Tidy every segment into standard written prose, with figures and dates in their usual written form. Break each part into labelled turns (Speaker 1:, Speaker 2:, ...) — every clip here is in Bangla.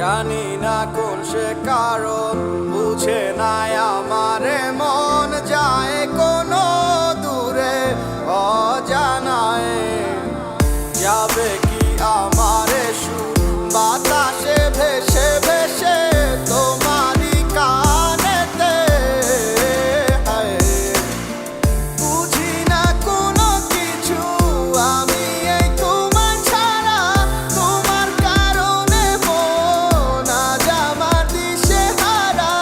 Speaker 1: জানি না কোন সে কারণ বুঝে নাই আমারে মন যায় কোনো দূরে অজানায় যাবে কি আমারে সুর বাতাসে ভেসে ভেসে তোমারই কানেতে বুঝি না কোনো কিছু আমি এই তোমার ছাড়া তোমার কারণে মন আজ আমার দিশে হারা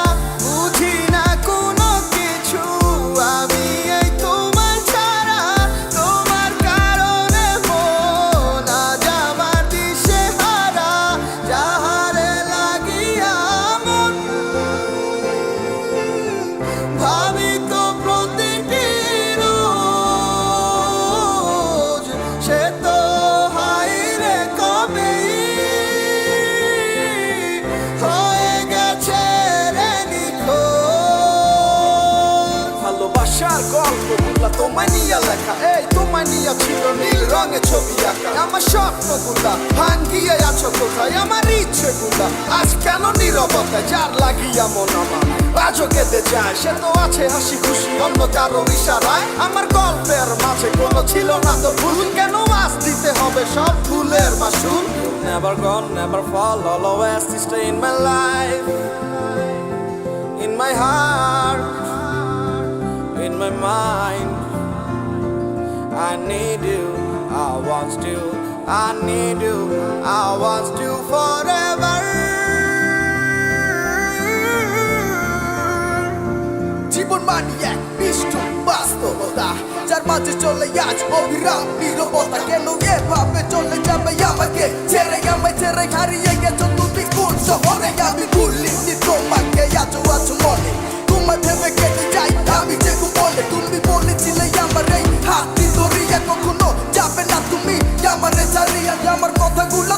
Speaker 1: বুঝি না কোনো কিছু আমি এই তোমার ছাড়া তোমার কারণে মন আজ আমার দিশে হারা যাহারে লাগিয়া মন ভাবি তো প্রতিটি রোজ সে তো হাইরে কবে হয়ে গেছে রে নিখোঁজ ভালোবাসার গল্পগুলা তোমায় নিয়ে লেখা এই তোমায় নিয়ে ছিল নীল রঙে ছবি আঁকা আমার স্বপ্নগুলা ভাঙ্গিয়ে আছো কোথায় আমার ইচ্ছেগুলা আজ কেন নীরবতা যার লাগিয়া মন আমার আজও কেঁদে যায় সে তো আছে হাসি খুশি অন্য কারো ইশারায় আমার গল্পের মাঝে কোনো ছিল না তো ভুল কেন আজ দিতে হবে সব ভুলের মাসুল Never gone, never fall, always to stay in my life in my heart in my mind I need you, I want you, I need you, I want you forever জীবন মানি এক নিষ্ঠুর বাস্তবতা যার মাঝে চলে আজ অবিরাম নীরবতা কেন এভাবে চলে যাবে আমাকে ছেড়ে আমায় ছেড়ে হারিয়ে গেছো তুমি কোন শহরে আমি ভুলিনি তোমাকে আজও আছো মনে তোমায় ভেবে কেটে যাই আমি যে বলে তুমি বলেছিলে আমার এই হাতটি ধরিয়া কখনো যাবে না তুমি আমারে ছাড়িয়া আমার কথাগুলো